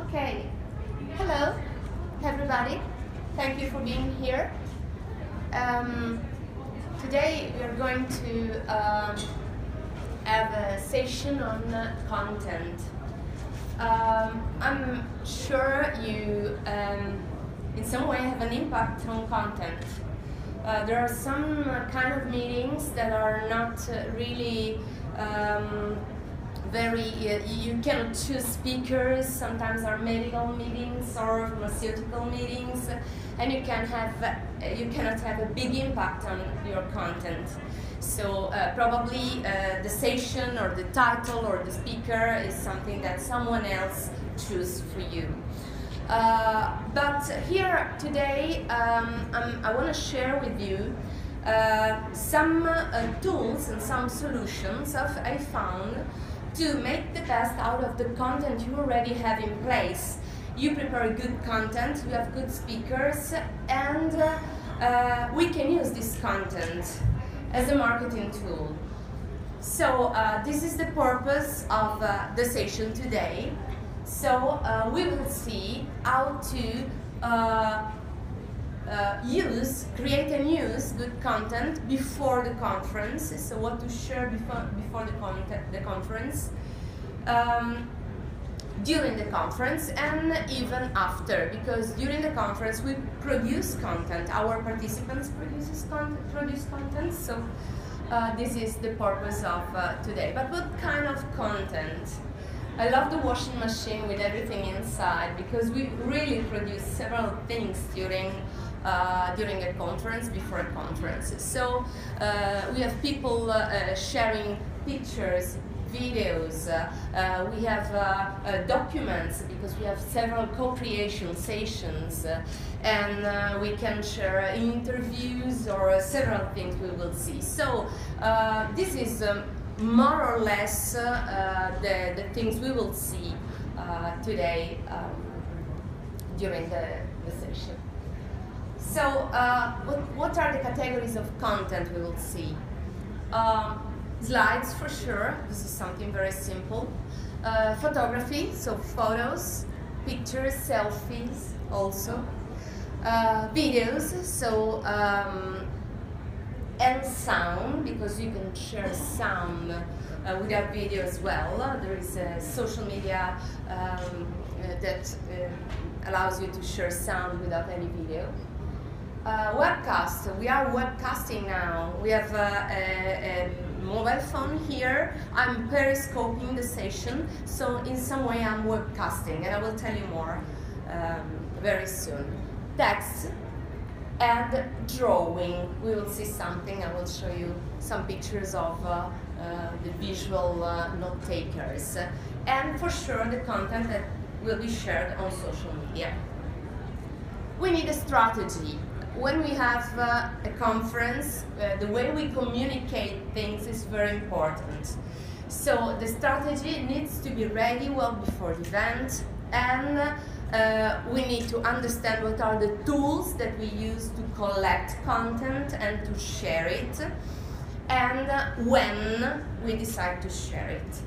Okay, hello everybody, thank you for being here. Today we are going to have a session on content. I'm sure you in some way have an impact on content. There are some kind of meetings that are not really you cannot choose speakers. Sometimes are medical meetings or pharmaceutical meetings, and you cannot have a big impact on your content. So probably the session or the title or the speaker is something that someone else chooses for you. But here today I want to share with you some tools and some solutions I found to make the best out of the content you already have in place. You prepare good content, you have good speakers, and we can use this content as a marketing tool. So this is the purpose of the session today. So we will see how to create and use good content before the conference. So what to share before the conference, during the conference, and even after. Because during the conference we produce content. Our participants produce content. So this is the purpose of today. But what kind of content? I love the washing machine with everything inside, because we really produce several things during a conference, before a conference. So we have people sharing pictures, videos, we have documents, because we have several co-creation sessions, and we can share interviews or several things we will see. So this is more or less the things we will see today during the session. So what are the categories of content we will see? Slides, for sure. This is something very simple. Photography, so photos, pictures, selfies also. Videos, so and sound, because you can share sound without video as well. There is a social media that allows you to share sound without any video. Webcast, we are webcasting now. We have a mobile phone here. I'm periscoping the session, so in some way I'm webcasting, and I will tell you more very soon. Text and drawing, we will see something. I will show you some pictures of the visual note takers, and for sure the content that will be shared on social media. We need a strategy. When we have a conference, the way we communicate things is very important. So the strategy needs to be ready well before the event, and we need to understand what are the tools that we use to collect content and to share it, and when we decide to share it.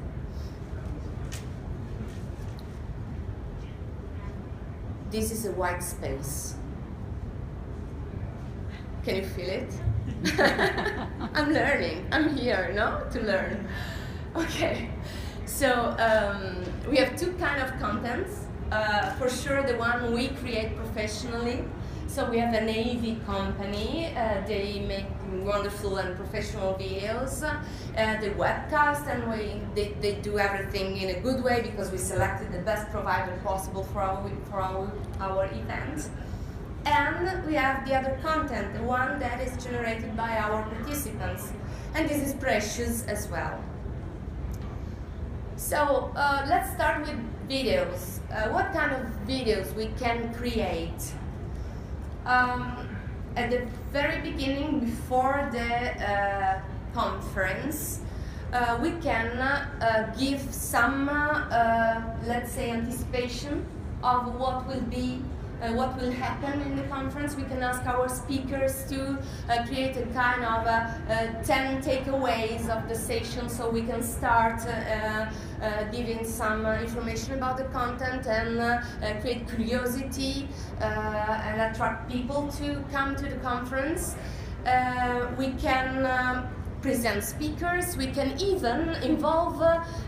This is a white space. Can you feel it? I'm learning. I'm here, no? To learn. Okay. So we have two kinds of contents. For sure, the one we create professionally. So we have an AV company. They make wonderful and professional videos. They webcast, and they do everything in a good way, because we selected the best provider possible for our event. And we have the other content, the one that is generated by our participants, and this is precious as well. So let's start with videos. What kind of videos we can create? At the very beginning, before the conference, we can give some, let's say, anticipation of what will be what will happen in the conference. We can ask our speakers to create a kind of 10 takeaways of the session, so we can start giving some information about the content and create curiosity and attract people to come to the conference. We can present speakers. We can even involve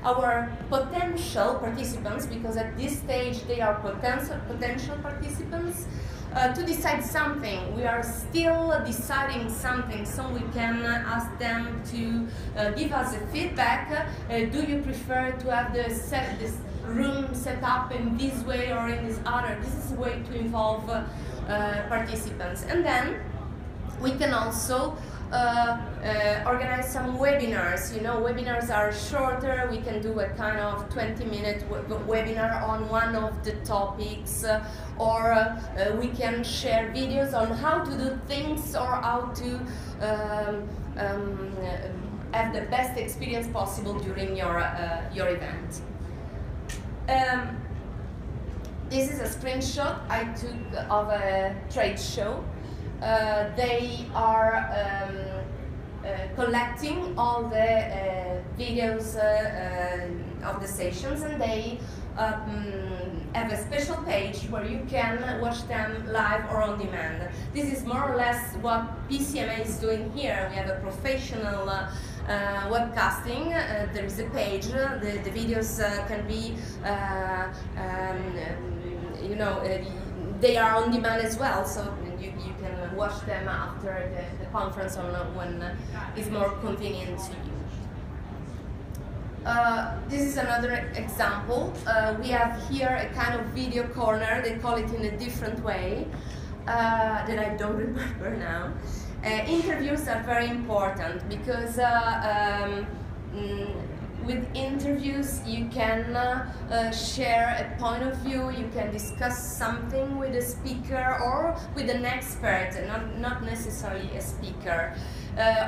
our potential participants, because at this stage they are potential participants, to decide something. We are still deciding something, so we can ask them to give us a feedback. Do you prefer to have this room set up in this way or in this other? This is a way to involve participants. And then we can also organize some webinars. You know, webinars are shorter. We can do a kind of 20-minute webinar on one of the topics, or we can share videos on how to do things, or how to have the best experience possible during your event. This is a screenshot I took of a trade show. They are collecting all the videos of the sessions, and they have a special page where you can watch them live or on demand. This is more or less what PCMA is doing here. We have a professional webcasting. There is a page. The videos can be, you know, they are on demand as well, so you can watch them after the conference or when it's more convenient to you. This is another example. We have here a kind of video corner. They call it in a different way that I don't remember now. Interviews are very important, because with interviews you can share a point of view, you can discuss something with a speaker or with an expert, not necessarily a speaker.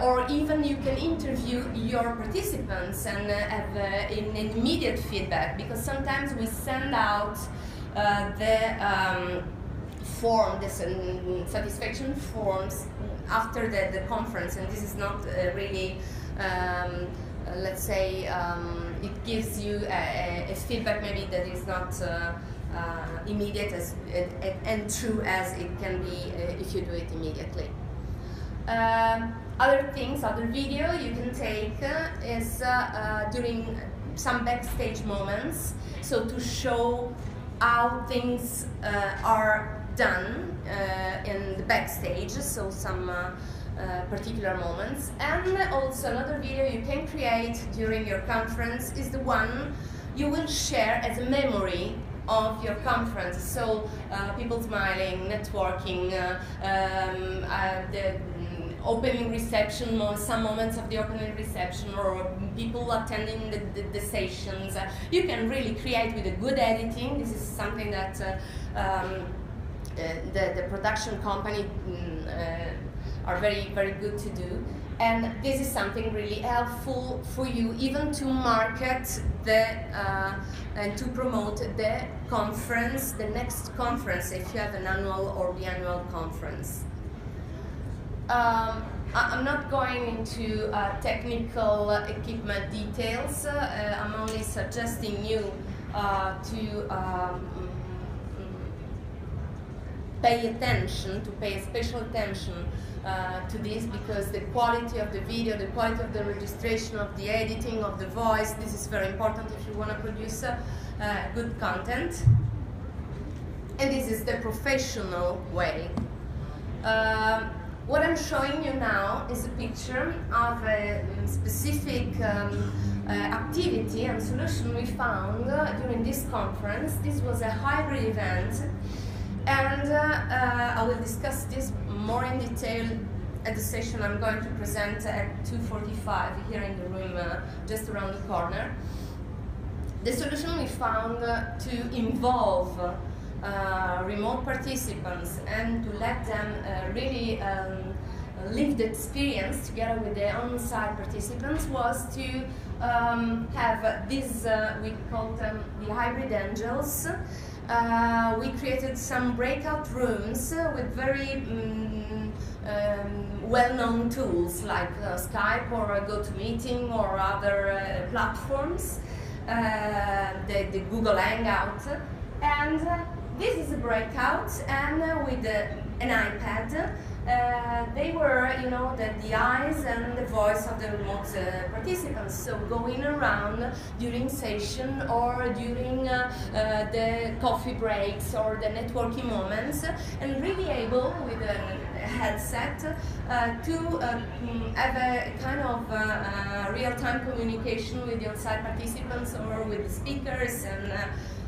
Or even you can interview your participants and have an immediate feedback, because sometimes we send out the form, the satisfaction forms after the conference, and this is not really let's say it gives you a feedback maybe that is not immediate and true as it can be if you do it immediately. Other things, other video you can take is during some backstage moments, so to show how things are done in the backstage, so some particular moments. And also another video you can create during your conference is the one you will share as a memory of your conference. So people smiling, networking, the opening reception, some moments of the opening reception, or people attending the sessions. You can really create with a good editing. This is something that the production company are very, very good to do. And this is something really helpful for you, even to market and to promote the conference, the next conference, if you have an annual or biannual conference. I'm not going into technical equipment details. I'm only suggesting you to pay attention, to pay special attention to this, because the quality of the video, the quality of the registration, of the editing, of the voice, this is very important if you want to produce good content. And this is the professional way. What I'm showing you now is a picture of a specific activity and solution we found during this conference. This was a hybrid event, and I will discuss this more in detail at the session I'm going to present at 2:45 here in the room just around the corner. The solution we found to involve remote participants and to let them really live the experience together with the on-site participants was to have these, we call them the hybrid angels. We created some breakout rooms with very well-known tools like Skype or GoToMeeting or other platforms, the Google Hangout. And this is a breakout, and with an iPad. They were, you know, the eyes and the voice of the remote participants. So going around during session or during the coffee breaks or the networking moments, and really able with a headset to have a kind of real-time communication with the outside participants or with the speakers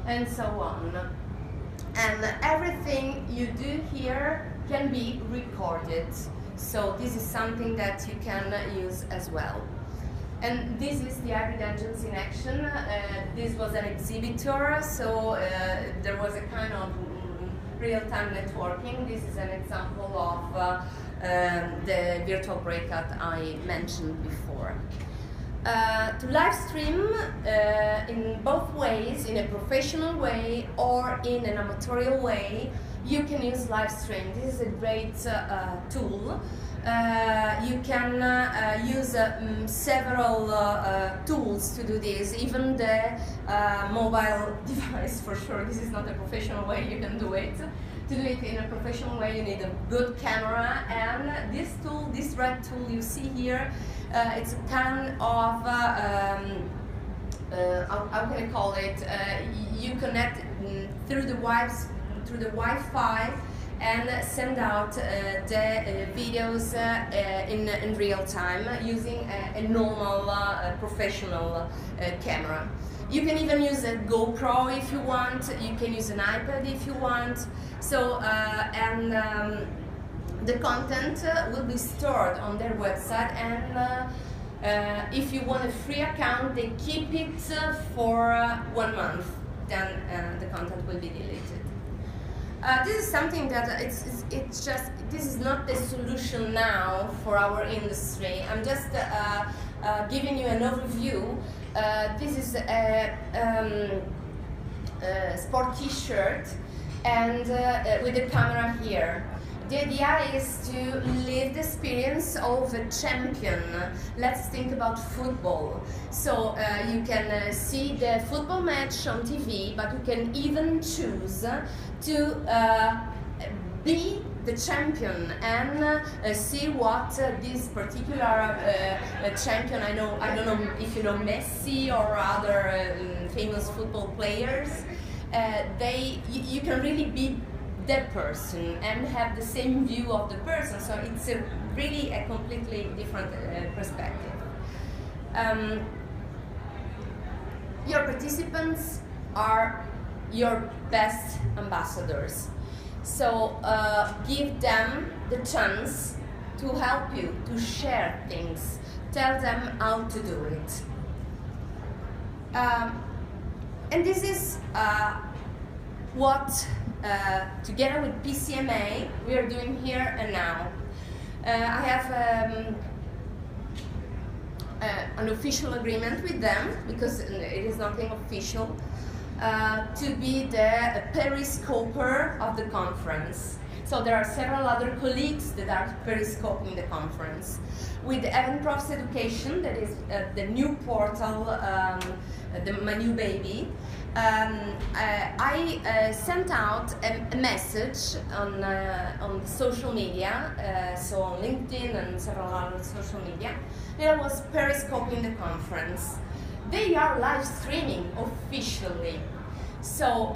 and so on. And everything you do here can be recorded. So this is something that you can use as well. And this is the Hybrid Angels in action. This was an exhibitor, so there was a kind of real-time networking. This is an example of the virtual breakout I mentioned before. To live stream in both ways, in a professional way or in an amatorial way, you can use live stream. This is a great tool. You can use several tools to do this, even the mobile device for sure. This is not a professional way you can do it. To do it in a professional way, you need a good camera, and this tool, this red tool you see here, it's a kind of, how can I call it, you connect through the Wi-Fi and send out the videos in real time using a normal professional camera. You can even use a GoPro if you want, you can use an iPad if you want. So, the content will be stored on their website, and if you want a free account, they keep it for 1 month, then the content will be deleted. This is something that it's just, this is not the solution now for our industry. I'm just giving you an overview. This is a sport t-shirt and with a camera here. The idea is to live the experience of a champion. Let's think about football. So you can see the football match on TV, but you can even choose to be the champion and see what this particular champion, I don't know if you know Messi or other famous football players, you can really be that person and have the same view of the person, so it's really a completely different perspective. Your participants are your best ambassadors, so give them the chance to help you, to share things, tell them how to do it. And this is what together with PCMA we are doing here and now. I have an official agreement with them, because it is nothing official, to be the periscoper of the conference. So there are several other colleagues that are periscoping the conference. With eventprofs.education, that is the new portal, my new baby, I sent out a message on social media, so on LinkedIn and several other social media, and I was periscoping the conference. They are live streaming officially. So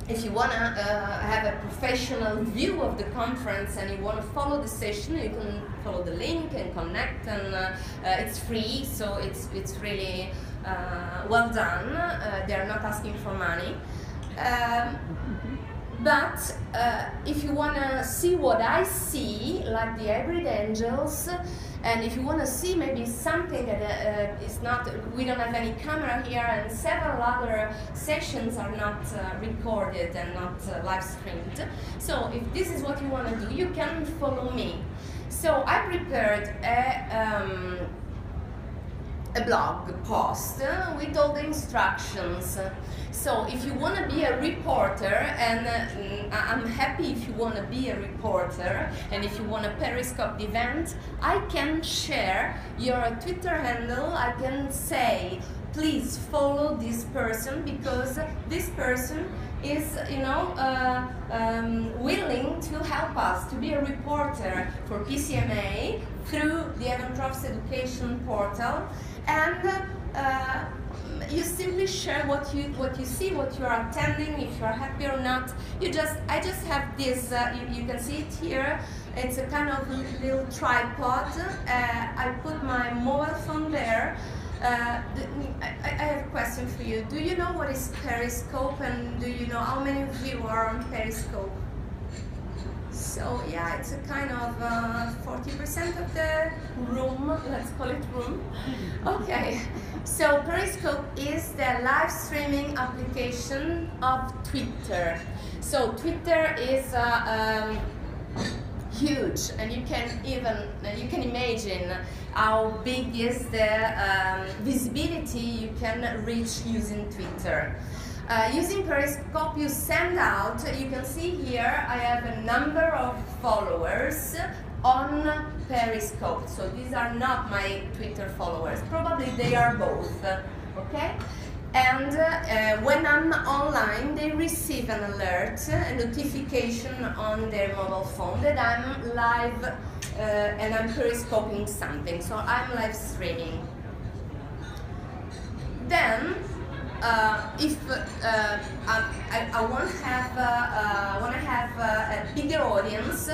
if you want to have a professional view of the conference and you want to follow the session, you can follow the link and connect, and it's free, so it's really well done. They're not asking for money. But if you want to see what I see, like the Hybrid Angels, and if you want to see maybe something that is not, we don't have any camera here, and several other sessions are not recorded and not live streamed. So if this is what you want to do, you can follow me. So I prepared a blog post with all the instructions. So if you want to be a reporter, and I'm happy if you want to be a reporter, and if you want to Periscope the event, I can share your Twitter handle. I can say, please follow this person, because this person is, willing to help us to be a reporter for PCMA through the eventprofs.education portal, and you simply share what you see, what you are attending, if you are happy or not. I just have this. You can see it here. It's a kind of little tripod. I put my mobile phone there. I have a question for you. Do you know what is Periscope, and do you know how many of you are on Periscope? So yeah, it's a kind of 40% of the room, let's call it room. Okay, so Periscope is the live streaming application of Twitter. So Twitter is huge, and you can imagine how big is the visibility you can reach using Twitter. Using Periscope, you send out, you can see here, I have a number of followers on Periscope. So these are not my Twitter followers, probably they are both, okay? And when I'm online, they receive an alert, a notification on their mobile phone that I'm live and I'm periscoping something, so I'm live streaming. Then, if I want to have a bigger audience,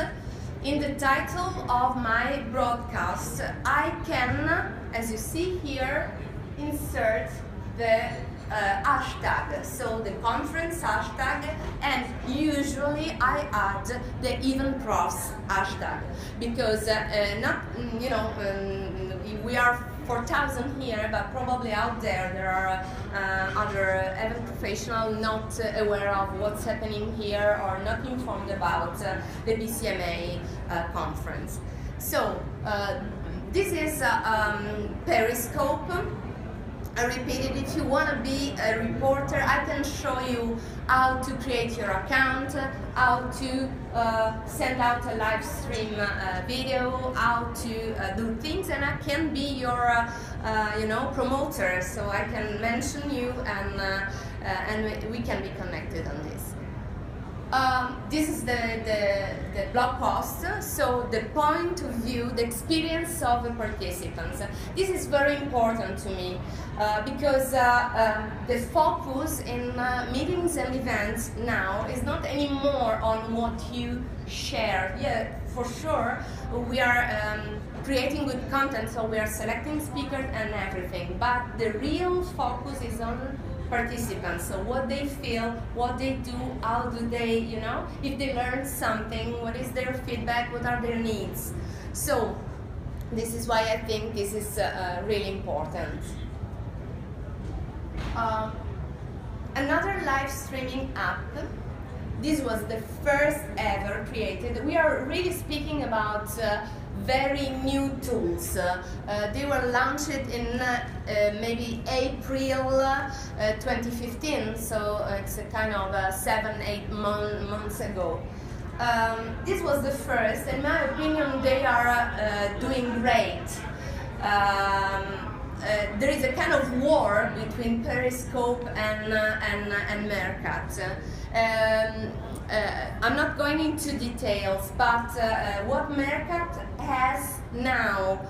in the title of my broadcast, I can, as you see here, insert the hashtag, so the conference hashtag, and usually I add the eventprofs hashtag, because we are 4,000 here, but probably out there are other event professionals not aware of what's happening here, or not informed about the PCMA conference. So this is Periscope. I repeat it, if you want to be a reporter, I can show you how to create your account, how to send out a live stream video, how to do things, and I can be your promoter, so I can mention you, and we can be connected on this. This is the blog post, so the point of view, the experience of the participants. This is very important to me because the focus in meetings and events now is not anymore on what you share. Yeah, for sure, we are creating good content, so we are selecting speakers and everything, but the real focus is on participants, so what they feel, what they do, how do they, if they learn something, what is their feedback, what are their needs. So this is why I think this is really important. Another live streaming app, this was the first ever created. We are really speaking about very new tools. They were launched in maybe April 2015, so it's a kind of 7-8 months ago. This was the first. In my opinion, they are doing great. There is a kind of war between Periscope and Meerkat. I'm not going into details, but what Meerkat has now,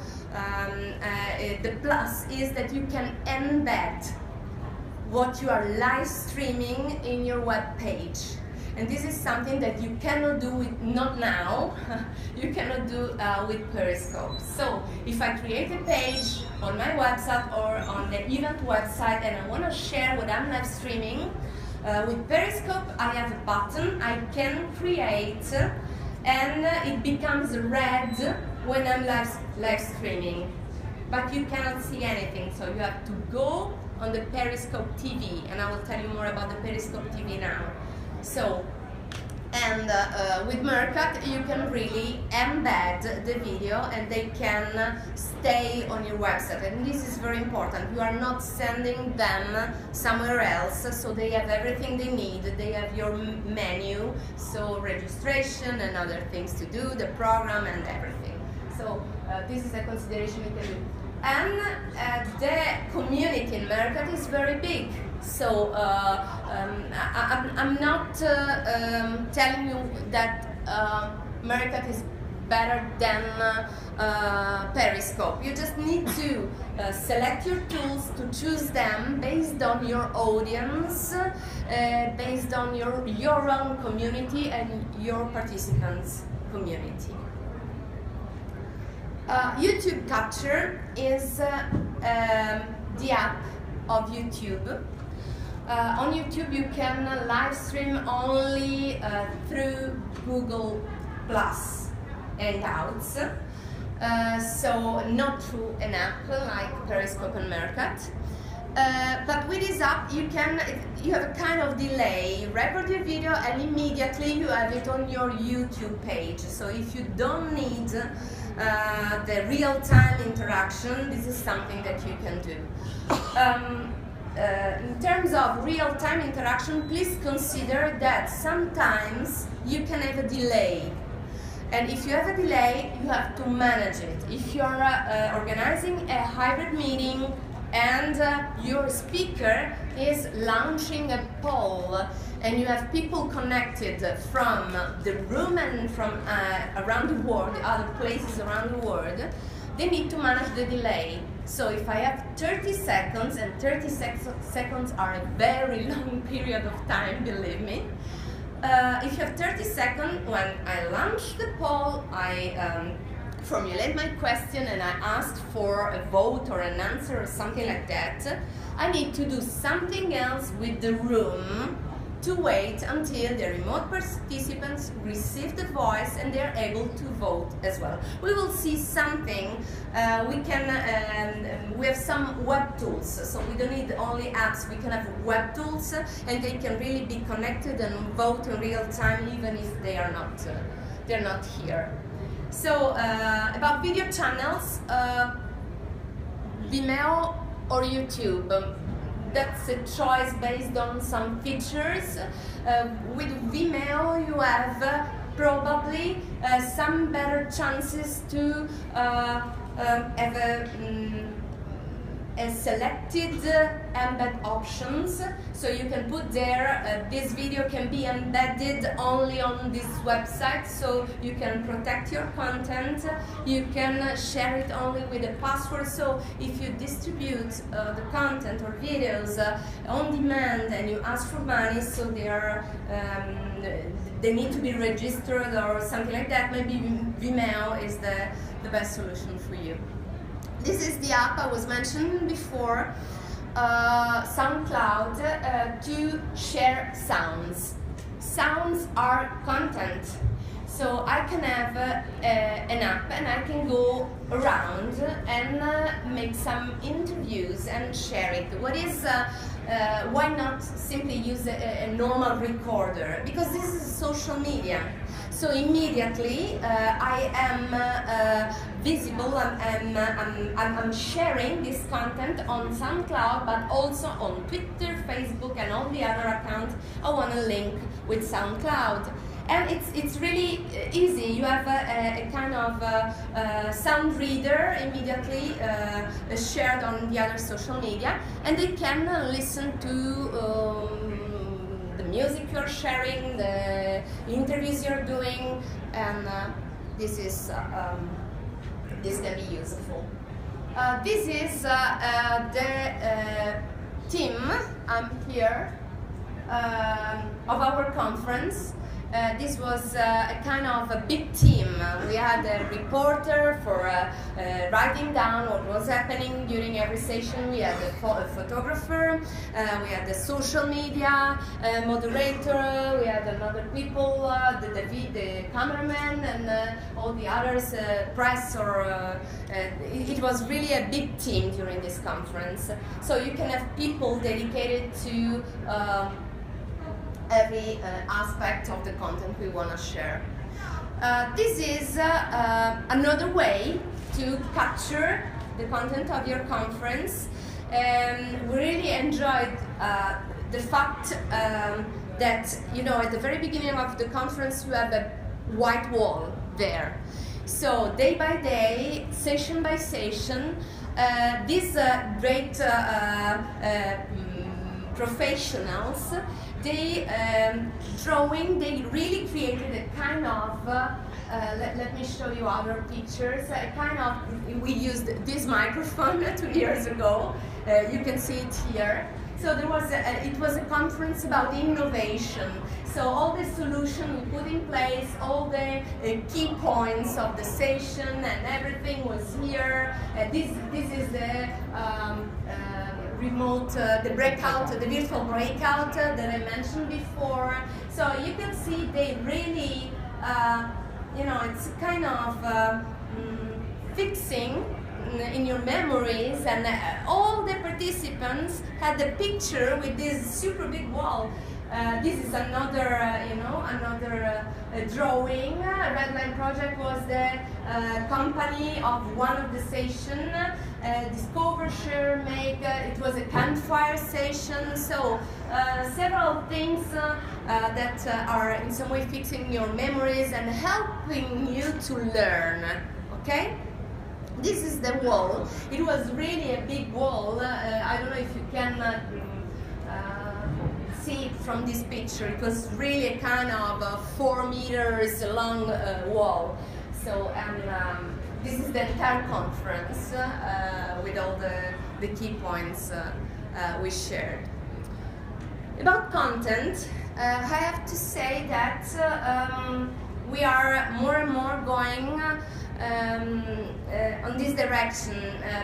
the plus is that you can embed what you are live streaming in your web page. And this is something that you cannot do with, not now, you cannot do with Periscope. So if I create a page on my website or on the event website and I want to share what I'm live streaming, with Periscope I have a button I can create, and it becomes red when I'm live streaming. But you cannot see anything, so you have to go on the Periscope TV, and I will tell you more about the Periscope TV now. So, And with Meerkat, you can really embed the video and they can stay on your website. And this is very important. You are not sending them somewhere else, so they have everything they need. They have your menu, so registration and other things to do, the program and everything. So this is a consideration you can do. And the community in Meerkat is very big. So I'm not telling you that Meerkat is better than Periscope. You just need to select your tools, to choose them based on your audience, based on your own community and your participants' community. YouTube Capture is the app of YouTube. On YouTube you can live stream only through Google Plus Hangouts, so not through an app like Periscope and Meerkat. But with this app you have a kind of delay. You record your video and immediately you have it on your YouTube page. So if you don't need the real-time interaction, this is something that you can do. In terms of real-time interaction, please consider that sometimes you can have a delay. And if you have a delay, you have to manage it. If you're organizing a hybrid meeting and your speaker is launching a poll and you have people connected from the room and from around the world, other places around the world, they need to manage the delay. So if I have 30 seconds, and 30 seconds are a very long period of time, believe me. If you have 30 seconds, when I launch the poll, I formulate my question and I ask for a vote or an answer or something like that, I need to do something else with the room to wait until the remote participants receive the voice and they're able to vote as well. We will see something, we have some web tools, so we don't need only apps, we can have web tools and they can really be connected and vote in real time even if they are not, they're not here. So about video channels, Vimeo or YouTube. That's a choice based on some features. With Vimeo you have probably some better chances to have a selected embed options, so you can put there this video can be embedded only on this website, so you can protect your content, you can share it only with a password. So if you distribute the content or videos on demand and you ask for money, so they are they need to be registered or something like that, maybe Vimeo is the best solution for you. This is the app I was mentioning before, SoundCloud, to share sounds. Sounds are content. So I can have an app and I can go around and make some interviews and share it. Why not simply use a normal recorder? Because this is social media. So immediately I am visible, I'm sharing this content on SoundCloud, but also on Twitter, Facebook and all the other accounts I want to link with SoundCloud. And it's really easy. You have a kind of sound reader immediately shared on the other social media, and they can listen to the music you're sharing, the interviews you're doing, and this can be useful. This is the team here of our conference. This was a kind of a big team. We had a reporter for writing down what was happening during every session. We had a photographer, we had the social media moderator, we had another people, the cameraman and all the others, press or... it was really a big team during this conference. So you can have people dedicated to every aspect of the content we want to share. This is another way to capture the content of your conference. We really enjoyed the fact that, you know, at the very beginning of the conference you have a white wall there. So day by day, session by session, these great professionals, they really created a kind of, let me show you other pictures, a kind of, we used this microphone 2 years ago, you can see it here. So there was it was a conference about innovation. So all the solutions we put in place, all the key points of the session and everything was here. This is the remote, the breakout, the virtual breakout that I mentioned before. So you can see they really, you know, it's kind of fixing in your memories, and all the participants had a picture with this super big wall. This is another, you know, another drawing. Redline Project was the company of one of the sessions. Discover, share, make. It was a campfire session. So several things that are in some way fixing your memories and helping you to learn. Okay. This is the wall. It was really a big wall. I don't know if you can see it from this picture. It was really a kind of 4 meters long wall. So, and this is the entire conference with all the key points we shared. About content, I have to say that we are more and more going on this direction.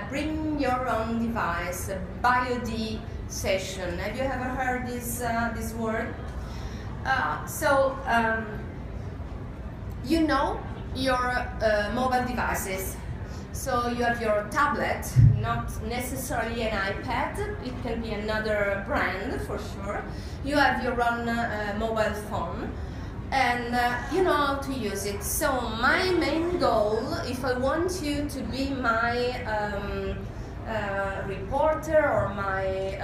Bring your own device, BioD session. Have you ever heard this word? You know your mobile devices. So you have your tablet, not necessarily an iPad, it can be another brand for sure. You have your own mobile phone, and you know how to use it. So my main goal, if I want you to be my reporter or my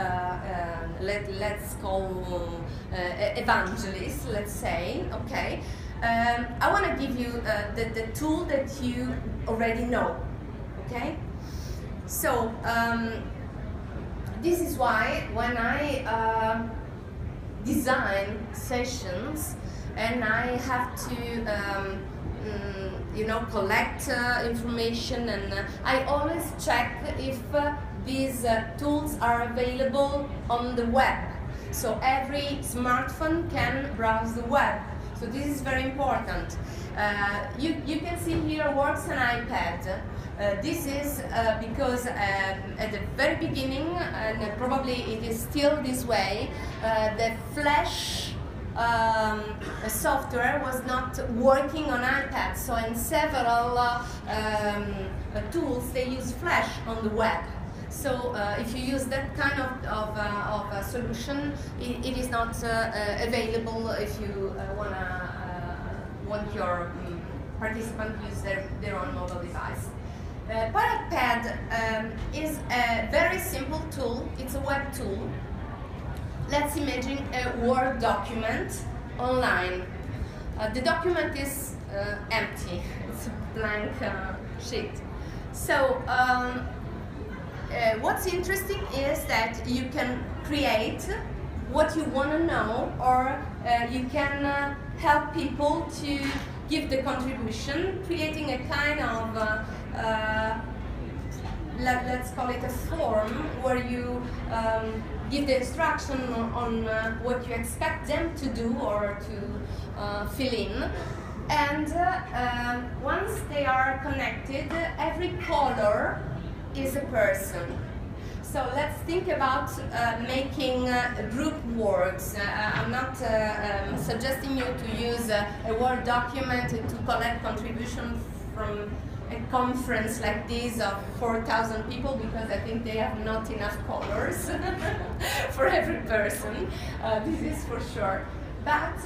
let's call evangelist, let's say, okay, I want to give you the tool that you already know, okay? So this is why when I design sessions and I have to you know, collect information, and I always check if these tools are available on the web. So every smartphone can browse the web. So this is very important. You can see here works an iPad. This is because at the very beginning, and probably it is still this way, the Flash software was not working on iPad. So in several tools they use Flash on the web. So if you use that kind of solution, it is not available if you want your participant to use their own mobile device. PowerPad is a very simple tool. It's a web tool. Let's imagine a Word document online. The document is empty. It's a blank sheet. So what's interesting is that you can create what you want to know, or you can help people to give the contribution, creating a kind of let's call it a form where you give the instruction on what you expect them to do or to fill in. And once they are connected, every color is a person. So let's think about making group works. I'm not suggesting you to use a Word document to collect contributions from a conference like this of 4,000 people, because I think they have not enough colors for every person. This is for sure. But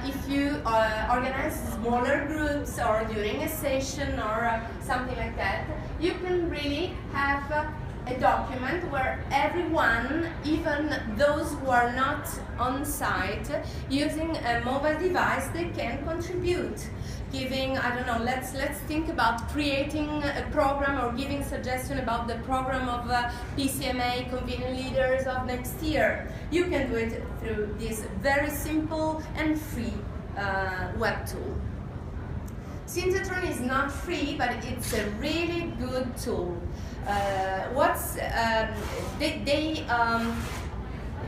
if you organize smaller groups or during a session or something like that, you can really have a document where everyone, even those who are not on site, using a mobile device, they can contribute. Giving, I don't know, let's think about creating a program or giving suggestion about the program of PCMA Convening Leaders of next year. You can do it through this very simple and free web tool. Synthetron is not free, but it's a really good tool.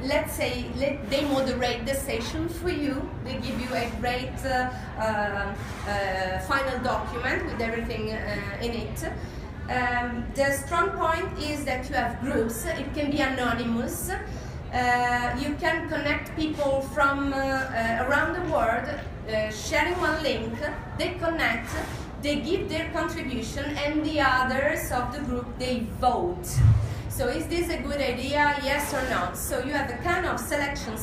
Let's say they moderate the session for you. They give you a great final document with everything in it. The strong point is that you have groups. It can be anonymous. You can connect people from around the world, sharing one link. They connect, they give their contribution, and the others of the group, they vote. So is this a good idea, yes or not? So you have a kind of selection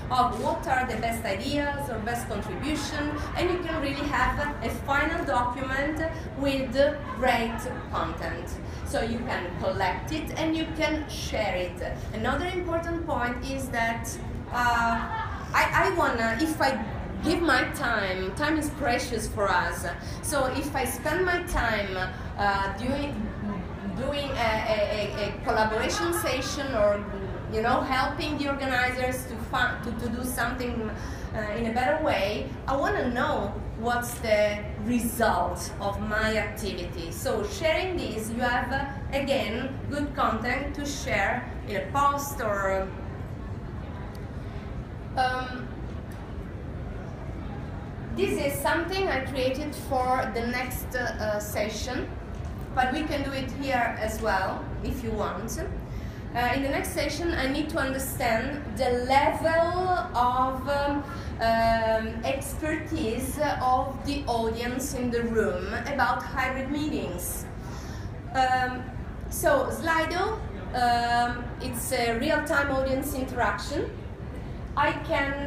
of what are the best ideas or best contribution, and you can really have a final document with great content. So you can collect it and you can share it. Another important point is that I wanna, if I give my time is precious for us. So if I spend my time doing a collaboration session, or helping the organizers to do something in a better way, I want to know what's the result of my activity. So sharing this, you have again good content to share in a post or this is something I created for the next session. But we can do it here as well, if you want. In the next session, I need to understand the level of expertise of the audience in the room about hybrid meetings. So Slido, it's a real-time audience interaction. I can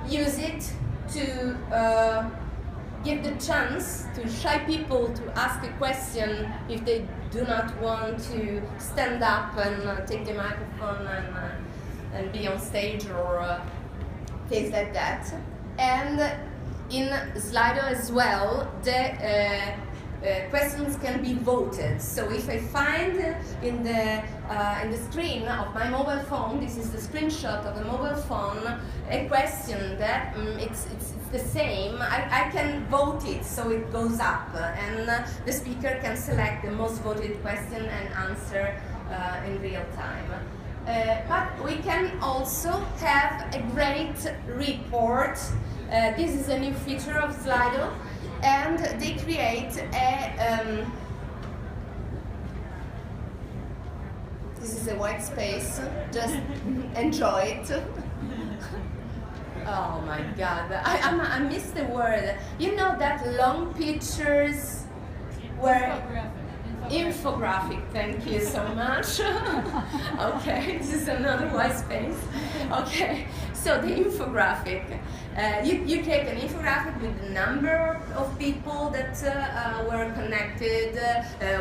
use it to give the chance to shy people to ask a question if they do not want to stand up and take the microphone and be on stage or things like that. And in Slido as well, the questions can be voted. So if I find in the screen of my mobile phone, this is the screenshot of the mobile phone, a question that it's the same, I can vote it so it goes up, and the speaker can select the most voted question and answer in real time. But we can also have a great report. This is a new feature of Slido, and they create a this is a white space, just enjoy it. Oh my God, I missed the word. You know that long pictures where... Infographic, thank you so much. Okay, this is another white space. Okay, so the infographic. You create an infographic with the number of people that were connected,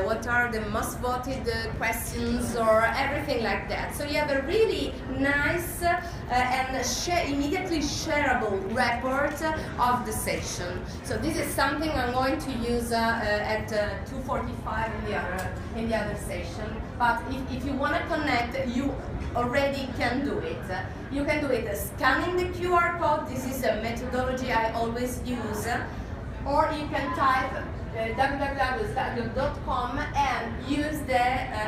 what are the most voted questions, or everything like that. So you have a really nice and immediately shareable report of the session. So this is something I'm going to use at 2:45 in the other session. But if you want to connect, you already can do it. You can do it scanning the QR code. This is a methodology I always use. Or you can type www.slido.com and use the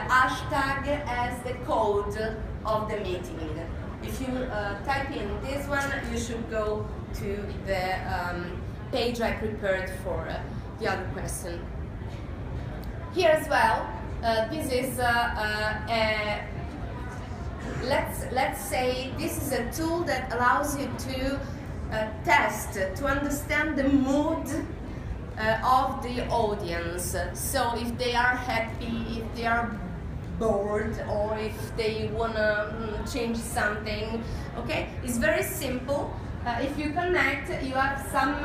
hashtag as the code of the meeting. If you type in this one, you should go to the page I prepared for the other question. Here as well, this is let's say this is a tool that allows you to test, to understand the mood of the audience. So if they are happy, if they are bored or if they wanna change something. Okay, it's very simple. If you connect, you have some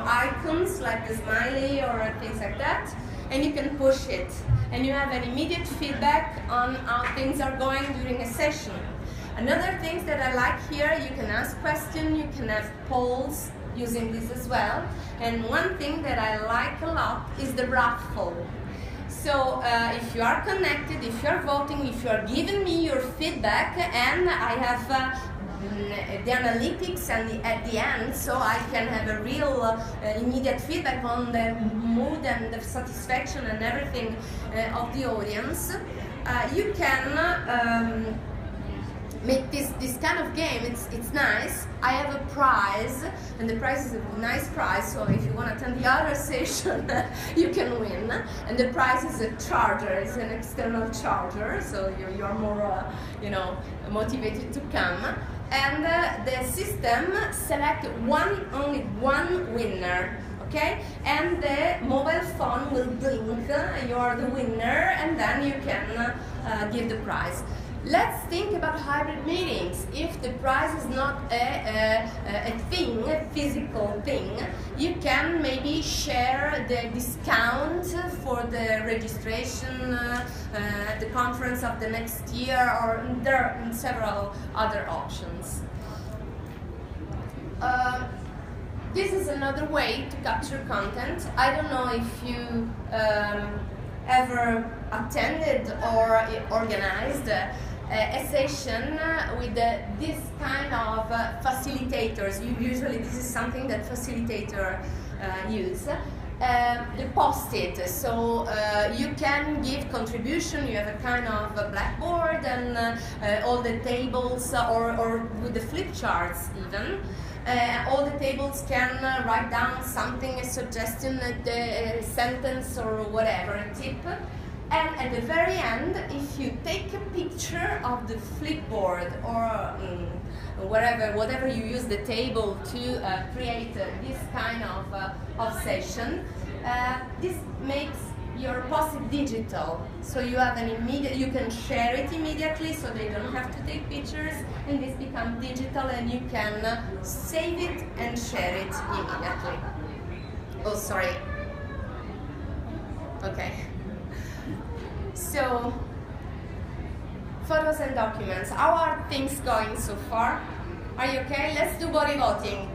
icons like the smiley or things like that, and you can push it, and you have an immediate feedback on how things are going during a session. Another thing that I like here, you can ask questions, you can have polls using this as well. And one thing that I like a lot is the raffle. So if you are connected, if you are voting, if you are giving me your feedback, and I have the analytics and at the end, so I can have a real immediate feedback on the mood and the satisfaction and everything of the audience, you can make this kind of game. It's nice. I have a prize, and the prize is a nice prize, so if you want to attend the other session you can win. And the prize is a charger, it's an external charger, so you're more motivated to come. And the system select only one winner, okay? And the mobile phone will blink, you're the winner, and then you can give the prize. Let's think about hybrid meetings. If the prize is not a thing, a physical thing, you can maybe share the discount for the registration at the conference of the next year, or there are several other options. This is another way to capture content. I don't know if you ever attended or organized a session with this kind of facilitators. Usually this is something that facilitator use. The post-it, so you can give contribution, you have a kind of a blackboard and all the tables, or with the flip charts even. All the tables can write down something, a suggestion, a sentence or whatever, a tip. And at the very end, if you take a picture of the flipboard or whatever you use the table to create this kind of session, this makes your post-it digital. So you have an immediate, you can share it immediately, so they don't have to take pictures, and this becomes digital, and you can save it and share it immediately. Oh, sorry. Okay. So, photos and documents. How are things going so far? Are you okay? Let's do body voting.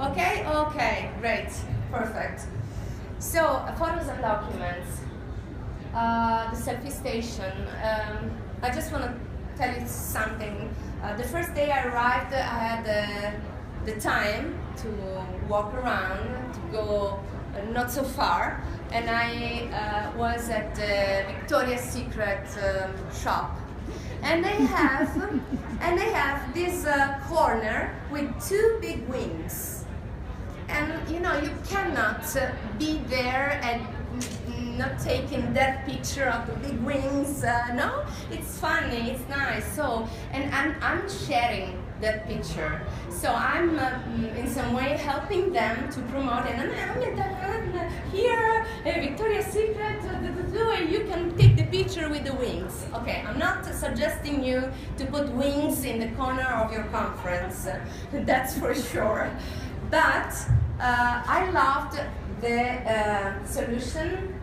Okay? Okay, great. Perfect. So, photos and documents. The selfie station. I just want to tell you something. The first day I arrived, I had the time to walk around, to go not so far, and I was at the Victoria's Secret shop, and they have this corner with two big wings, and you know you cannot be there and not taking that picture of the big wings. No, it's funny, it's nice. So, and I'm sharing that picture. So I'm in some way helping them to promote it. And here, Victoria's Secret, and you can take the picture with the wings. Okay, I'm not suggesting you to put wings in the corner of your conference, that's for sure. But I loved the solution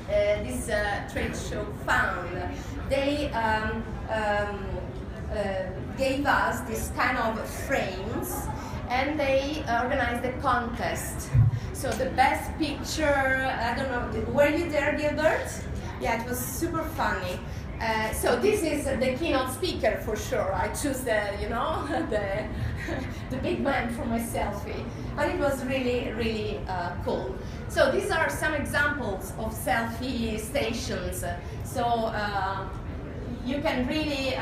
this trade show found. They gave us this kind of frames, and they organized a contest. So the best picture, I don't know, were you there, Gilbert? Yeah, it was super funny. So this is the keynote speaker for sure. I choose the, you know, the big man for my selfie. But it was really, really cool. So these are some examples of selfie stations. So you can really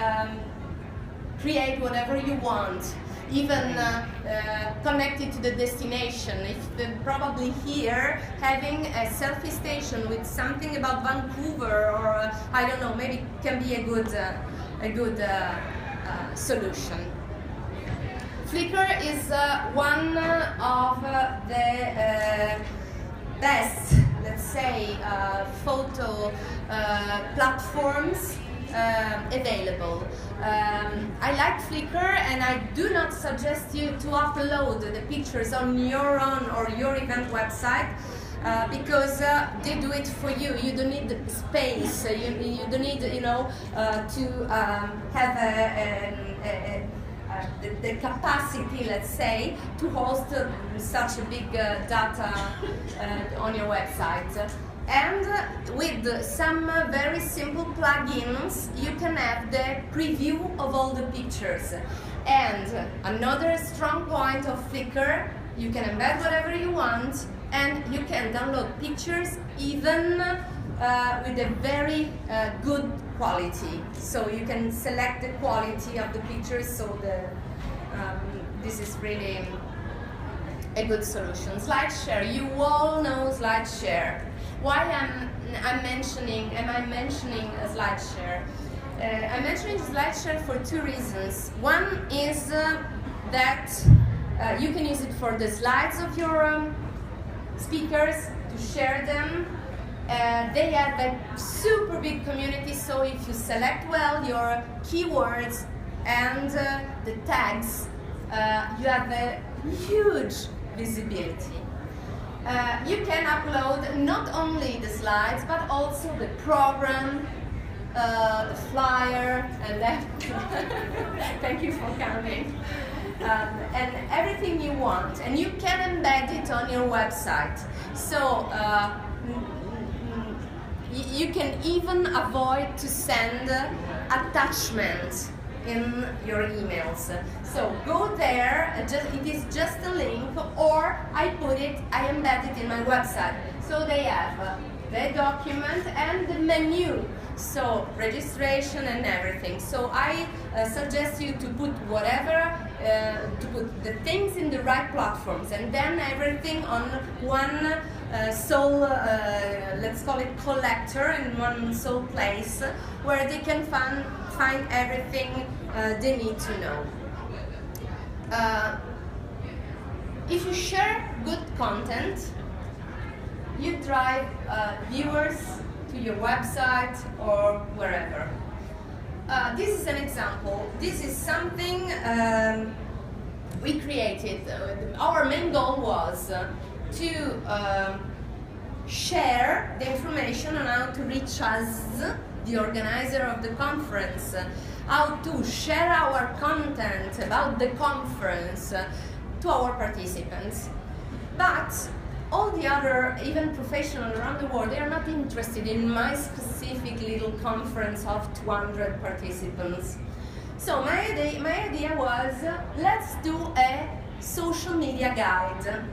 create whatever you want, even connected to the destination. If probably here having a selfie station with something about Vancouver, or I don't know, maybe can be a good solution. Flickr is one of the best, let's say, photo platforms available. I like Flickr, and I do not suggest you to upload the pictures on your own or your event website, because they do it for you. You don't need space. You don't need, to have the capacity, let's say, to host such a big data on your website. And with some very simple plugins, you can have the preview of all the pictures. And another strong point of Flickr, you can embed whatever you want, and you can download pictures even with a very good quality. So you can select the quality of the pictures, so this is really a good solution. Slideshare, you all know Slideshare. Why am I mentioning Slideshare? I'm mentioning Slideshare for two reasons. One is that you can use it for the slides of your speakers, to share them. They have a super big community, so if you select well your keywords and the tags, you have a huge visibility. You can upload not only the slides, but also the program, the flyer, and that. Thank you for coming. And everything you want, and you can embed it on your website. So you can even avoid to send attachments in your emails. So go there, it is just a link, or I embed it in my website. So they have the document and the menu, so registration and everything. So I suggest you to put to put the things in the right platforms, and then everything on one sole, let's call it collector, in one sole place, where they can find everything they need to know. If you share good content, you drive viewers to your website or wherever. This is an example. This is something we created. Our main goal was to share the information on how to reach us, the organizer of the conference, how to share our content about the conference to our participants. But all the other event professionals around the world, they are not interested in my specific little conference of 200 participants. So my idea was, let's do a social media guide.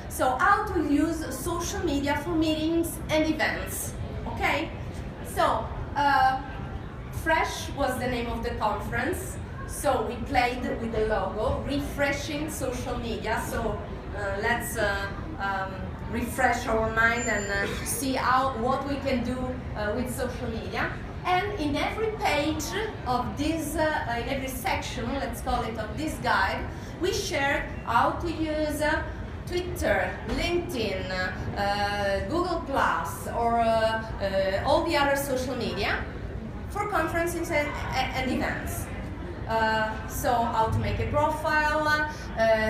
So how to use social media for meetings and events, okay? So Fresh was the name of the conference, so we played with the logo, refreshing social media. So let's refresh our mind and see what we can do with social media. And in every page of this, in every section, let's call it, of this guide, we shared how to use Twitter, LinkedIn, Google+, or all the other social media for conferences and events. So how to make a profile,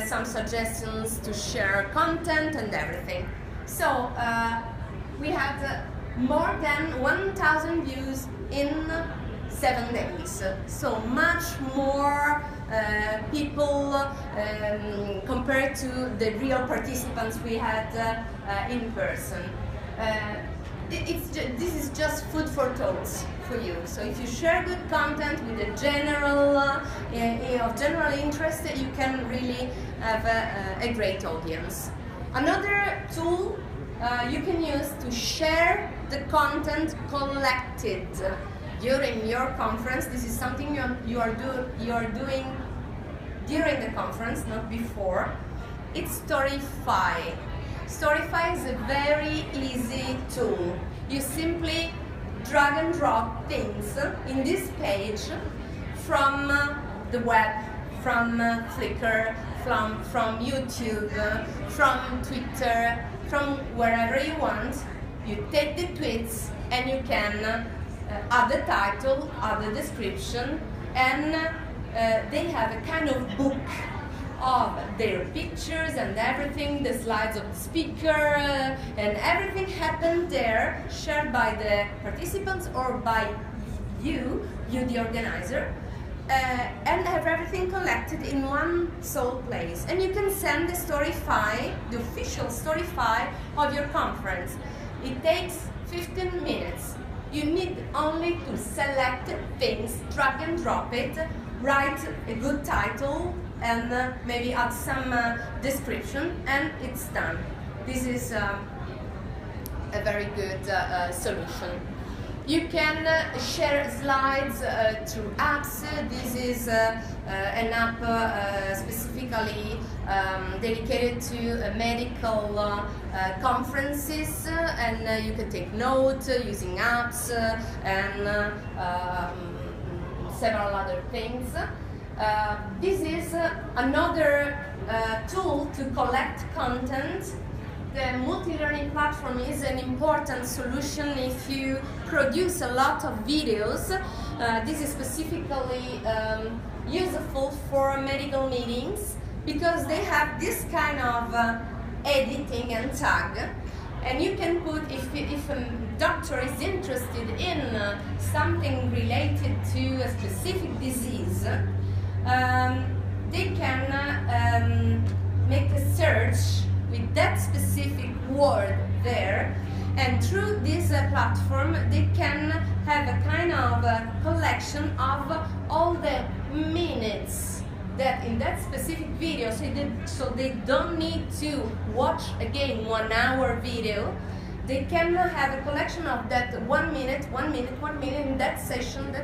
some suggestions to share content and everything. So we had more than 1,000 views in 7 days. So much more people compared to the real participants we had in person. This is just food for thoughts for you. So if you share good content with a general of general interest, you can really have a great audience. Another tool you can use to share the content collected during your conference. This is something you are doing during the conference, not before. It's Storify. Storify is a very easy tool. You simply drag and drop things in this page from the web, from Flickr, from YouTube, from Twitter, from wherever you want, You take the tweets and you can add the title, add the description, and they have a kind of book of their pictures and everything, the slides of the speaker, and everything happened there, shared by the participants or by you the organizer, and have everything collected in one sole place. And you can send the story file, the official story file of your conference. It takes 15 minutes. You need only to select things, drag and drop it, write a good title, and maybe add some description, and it's done. This is a very good solution. You can share slides through apps. This is an app specifically dedicated to medical conferences, and you can take notes using apps and several other things. This is another tool to collect content. The multi-learning platform is an important solution if you produce a lot of videos. This is specifically useful for medical meetings because they have this kind of editing and tag. And you can put, if a doctor is interested in something related to a specific disease, they can make a search with that specific word there, and through this platform they can have a kind of collection of all the minutes that in that specific video, so they don't need to watch again 1 hour video. They can have a collection of that 1 minute in that session,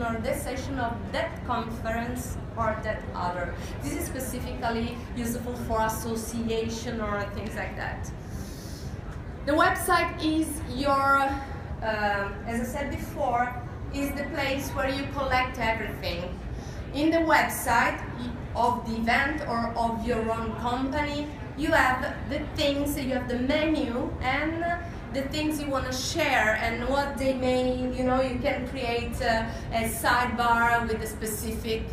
or this session of that conference or that other. This is specifically useful for association or things like that. The website is your, as I said before, is the place where you collect everything. In the website of the event or of your own company, you have the things, you have the menu and the things you want to share and what they may, you can create a sidebar with a specific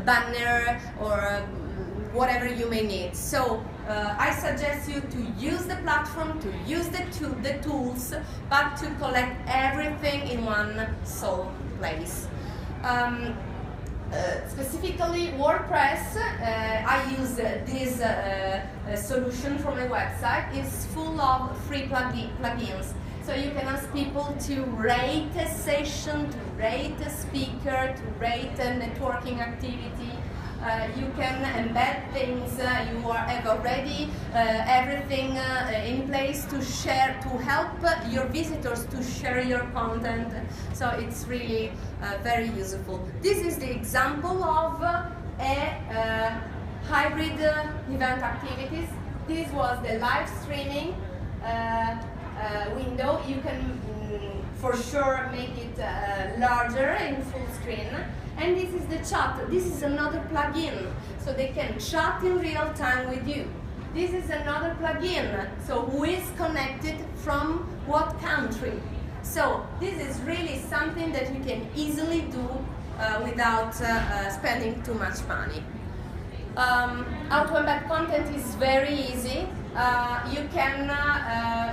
banner or whatever you may need. So I suggest you to use the platform, to use the tools, but to collect everything in one sole place. Specifically WordPress, I use this solution from a website. It's full of free plugins. So you can ask people to rate a session, to rate a speaker, to rate a networking activity. You can embed things. You have already everything in place to share, to help your visitors to share your content. So it's really very useful. This is the example of a hybrid event activities. This was the live streaming window. You can for sure make it larger in full screen. And this is the chat. This is another plugin, so they can chat in real time with you. This is another plugin, so who is connected from what country. So this is really something that you can easily do without spending too much money. How to embed content is very easy. You can,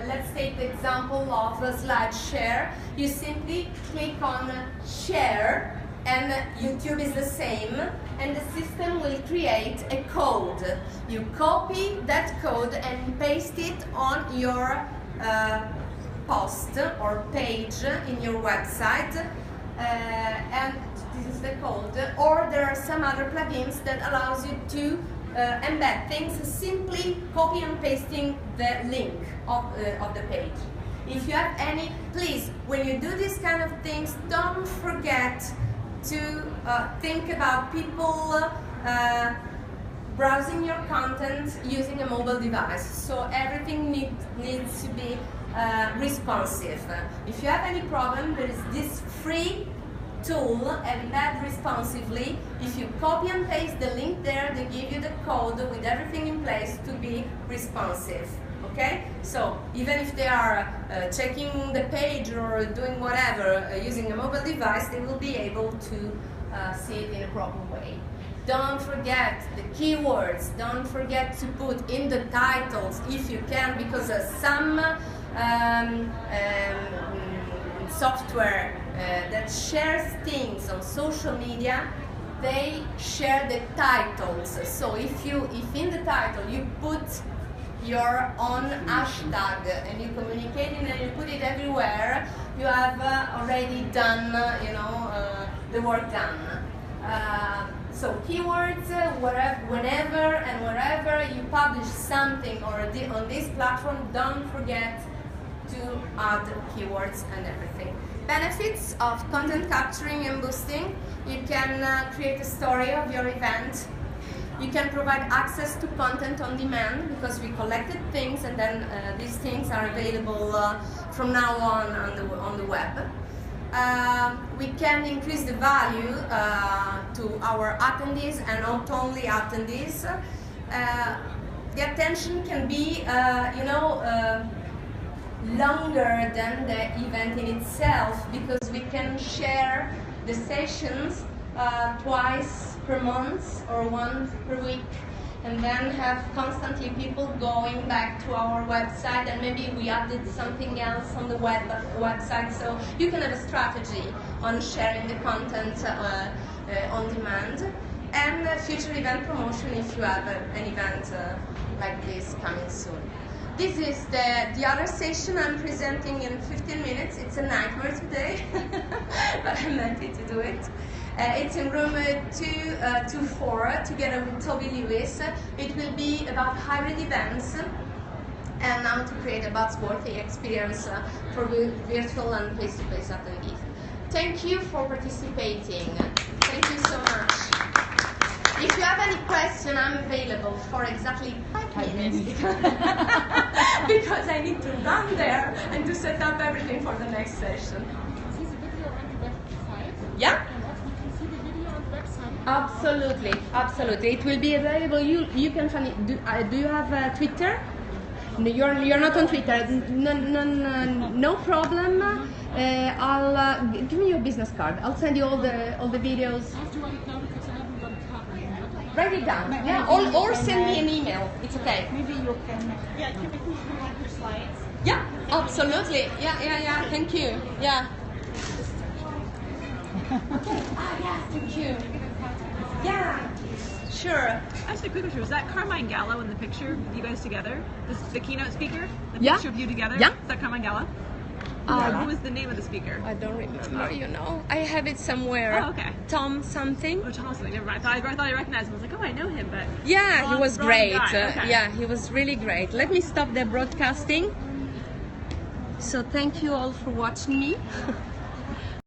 let's take the example of Slideshare. You simply click on share, and YouTube is the same, and the system will create a code. You copy that code and paste it on your post or page in your website, and this is the code. Or there are some other plugins that allows you to embed things, simply copy and pasting the link of the page. If you have any, please, when you do these kind of things, don't forget to think about people browsing your content using a mobile device. So everything needs to be responsive. If you have any problem, there is this free tool, embed responsively. If you copy and paste the link there, they give you the code with everything in place to be responsive. Okay, so even if they are checking the page or doing whatever using a mobile device, they will be able to see it in a proper way. Don't forget the keywords. Don't forget to put in the titles if you can, because some software that shares things on social media, they share the titles. So if in the title you put your own hashtag and you communicate it and you put it everywhere, you have already done, the work done. So keywords, whenever and wherever you publish something or on this platform, don't forget to add keywords and everything. Benefits of content capturing and boosting: you can create a story of your event. You can provide access to content on demand, because we collected things and then these things are available from now on the web. We can increase the value to our attendees, and not only attendees. The attention can be, longer than the event in itself, because we can share the sessions twice per month or once per week, and then have constantly people going back to our website, and maybe we added something else on the website. So you can have a strategy on sharing the content on demand, and future event promotion if you have an event like this coming soon. This is the other session I'm presenting in 15 minutes. It's a nightmare today, but I'm happy to do it. It's in room 224 together with Toby Lewis. It will be about hybrid events and how to create a buzzworthy experience for virtual and face-to-face attendees. Thank you for participating. Thank you so much. If you have any question, I'm available for exactly 5 minutes because I need to run there and to set up everything for the next session. Is this video on the website? Yeah. We can see the video on the website. Absolutely, absolutely. It will be available. You can find it. Do you have Twitter? No, you're not on Twitter. No problem. I'll give me your business card. I'll send you all the videos. I have to write it down because I haven't got a card. Write it down. Yeah, or send me an email. It's okay. Maybe you can. Yeah, can we put your slides? Yeah, absolutely. Yeah. Thank you. Yeah. Yeah, thank you. Yeah, sure. Actually, a quick question. Was that Carmine Gallo in the picture with you guys together? The keynote speaker? The Yeah. picture of you together? Yeah. Is that Carmine Gallo? What was the name of the speaker? I don't remember, I have it somewhere. Oh, okay. Tom something. Oh, Tom something. Never mind. I thought I recognized him. I was like, oh, I know him, but... Yeah, he was wrong great. guy. Okay. Yeah, he was really great. Let me stop the broadcasting. So thank you all for watching me.